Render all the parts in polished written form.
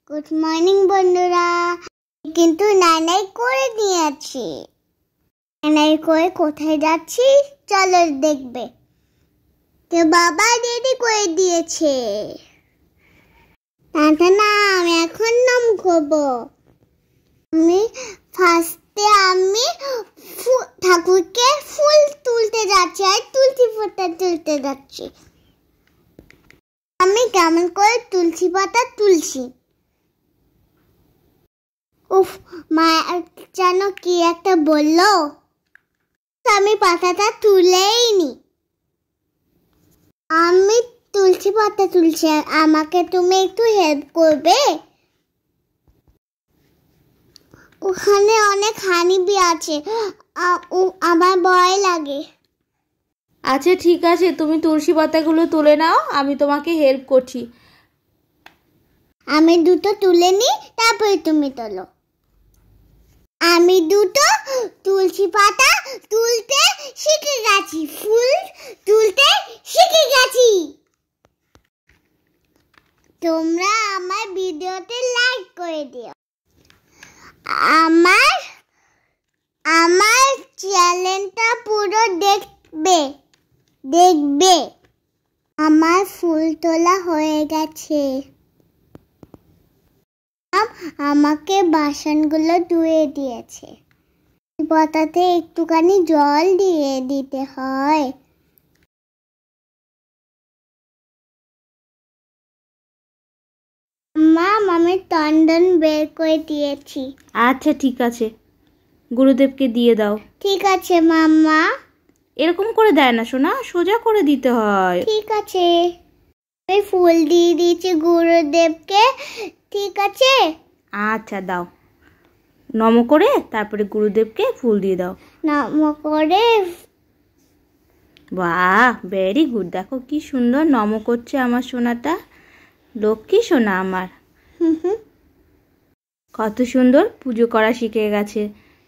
Good morning বন্ধুরা। কিন্তু নানাই করে দিয়েছি। নানাই করে কোথায় যাচ্ছি চলো দেখবে। তো বাবা রেডি করে দিয়েছে। না আমি এখন নাম খাবো। আমি ঠাকুরকে ফুল তুলতে যাচ্ছি আর তুলসী পাতা তুলতে যাচ্ছি। আমি কেমন করে তুলসী পাতা তুলছি। উফ, মা যেন কি একটা বললো, আমি পাতাটা তুলেই নি। আমি তুলসী পাতা তুলছি, আমাকে তুমি একটু হেল্প করবে? ওখানে অনেক হানিবি আছে, আমার ভয় লাগে। আচ্ছা ঠিক আছে, তুমি তুলসী পাতাগুলো তুলে নাও, আমি তোমাকে হেল্প করছি। আমি দুটো তুলে নি, তারপরে তুমি তোলো। আমি দুটো তুলসী পাতা তুলতে শিখে গেছি, ফুল তুলতে শিখে গেছি। তোমরা আমার ভিডিওতে লাইক করে দিও। আমার চ্যানেলটা পুরো দেখবে। আমার ফুল তোলা হয়ে গেছে। আমাকে বাসনগুলো ধুয়ে দিয়েছে। পাতাতে একটুখানি জল দিয়ে দিতে হয়। আমি টন্ডন বের করে দিয়েছি। আচ্ছা ঠিক আছে, গুরুদেবকে দিয়ে দাও। ঠিক আছে মাম্মা। এরকম করে দেয় না সোনা, সোজা করে দিতে হয়। ঠিক আছে, আমি ফুল দিয়ে দিয়েছি গুরুদেবকে। ঠিক আছে, আচ্ছা দাও, নম করে তারপরে গুরুদেবকে ফুল দিয়ে দাও। নম করে। বাহ, ভেরি গুড। দেখো কি সুন্দর নম করছে আমার সোনাটা, লক্ষ্মী সোনা আমার। কত সুন্দর পুজো করা শিখে গেছে,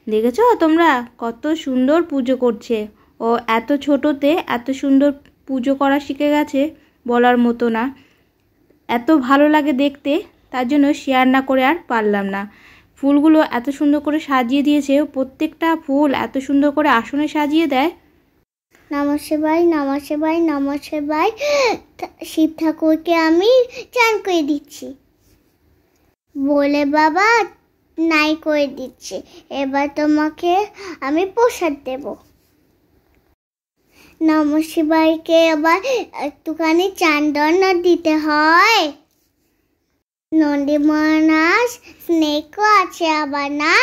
দেখেছো তোমরা? কত সুন্দর পুজো করছে ও, এত ছোটতে এত সুন্দর পুজো করা শিখে গেছে, বলার মতো না। এত ভালো লাগে দেখতে, তার জন্য শেয়ার না করে আর পারলাম না। ফুলগুলো এত সুন্দর করে সাজিয়ে দিয়েছে, প্রত্যেকটা ফুল এত সুন্দর করে আসনে সাজিয়ে দেয়। নমঃ শিবায়, নমঃ শিবায়, নমঃ শিবায়। শিব ঠাকুরকে আমি চান করে দিচ্ছি বলে বাবা নাই করে দিচ্ছি। এবার তোমাকে আমি প্রসাদ দেব। নমঃ শিবায়কে আবার একটুখানি চান্দন দিতে হয়। নন্দী মহারাজ স্নেকও আছে আবার না,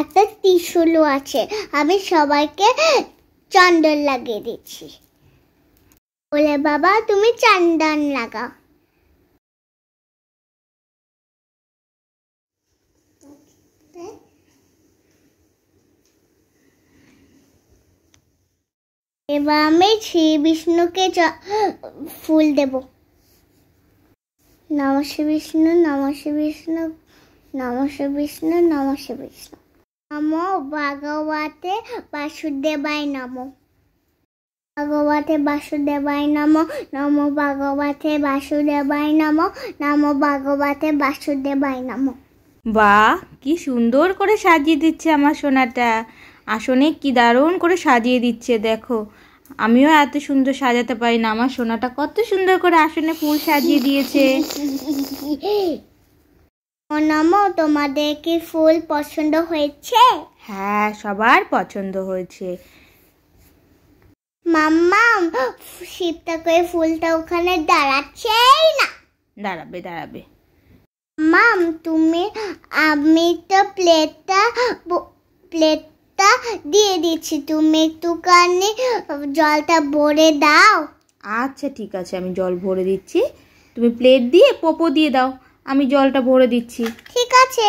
একটা ত্রিশূলও আছে। আমি সবাইকে চন্দন লাগিয়ে দিচ্ছি বলে বাবা তুমি চন্দন লাগাও। এবার আমি শ্রী বিষ্ণুকে ফুল দেব। নমঃ শ্রী বিষ্ণু, নমঃ শ্রী বিষ্ণু, নমঃ শ্রী বিষ্ণু, নমঃ শ্রী বিষ্ণু। নমো ভগবতে বাসুদেবায় নমো। ভগবতে বাসুদেবায় নমো, নমো ভগবতে বাসুদেবায় নমো, নমো ভগবতে বাসুদেবায় নমো। বাহ, কি সুন্দর করে সাজিয়ে দিচ্ছে আমার সোনাটা, আসনে কি দারুণ করে সাজিয়ে দিচ্ছে। দেখো, আমিও এত সুন্দর সাজাতে পারি না, আমার সোনাটা কত সুন্দর করে আসনে ফুল সাজিয়ে দিয়েছে। নমো, তোমাদের কি ফুল পছন্দ হয়েছে? হ্যাঁ, সবার পছন্দ হয়েছে। মাম্মা, শিবটা করে ফুলটা ওখানে দাঁড়াচ্ছেই না। দাঁড়াবে। মাম আমি তো প্লেটটা দিয়ে দিচ্ছি, তুমি একটুখানি জলটা ভরে দাও। আচ্ছা ঠিক আছে, আমি জল ভরে দিচ্ছি। তুমি প্লেট দিয়ে পোপো দিয়ে দাও, আমি জলটা ভরে দিচ্ছি। ঠিক আছে,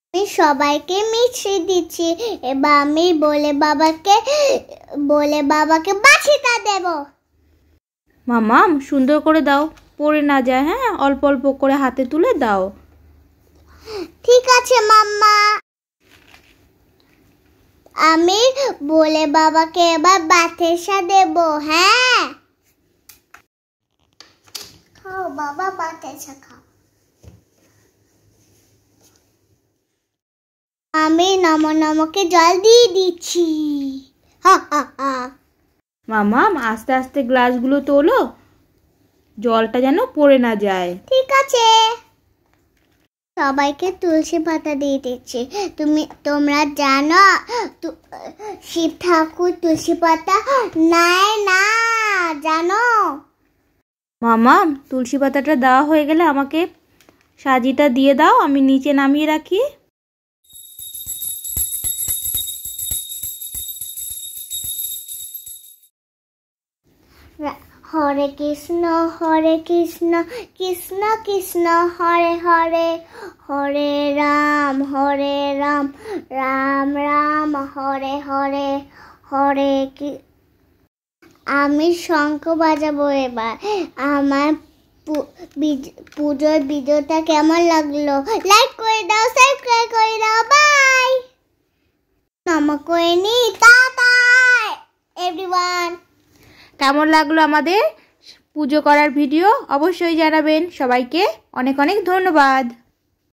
আমি সবাইকে মিশিয়ে দিচ্ছি। এবার আমি বলে বাবাকে বাছিটা দেব। মামা সুন্দর করে দাও, পড়ে না যায়। হ্যাঁ, অল্প অল্প করে হাতে তুলে দাও। ঠিক আছে মাম্মা। আমি বলে বাবাকে এবার বাতাসা দেব। হ্যাঁ, খাও বাবা বাতে শেখা। আমি নমো নমকে জল দিয়ে দিচ্ছি। হা হা হা। মামাম আস্তে আস্তে গ্লাসগুলো তোলো, জলটা যেন পড়ে না যায়। ঠিক আছে। সবাইকে তুলসী পাতা দিয়ে দিচ্ছি। তোমরা জানো শিব ঠাকুর তুলসী পাতা নেয় না, জানো? মামাম তুলসী পাতাটা দেওয়া হয়ে গেলে আমাকে সাজিটা দিয়ে দাও, আমি নিচে নামিয়ে রাখি। হরে কৃষ্ণ কৃষ্ণ কৃষ্ণ হরে হরে, হরে রাম রাম রাম হরে হরে, হরে কি। আমি শঙ্খ বাজাবো এবার। আমার পুজোর ভিডিওটা কেমন লাগলো লাইক করে দাও, সাবস্ক্রাইব করে দাও। বাই। নমো করে নি, টাটা এভরিওয়ান। কেমন লাগলো আমাদের পুজো করার ভিডিও অবশ্যই জানাবেন। সবাইকে অনেক অনেক ধন্যবাদ।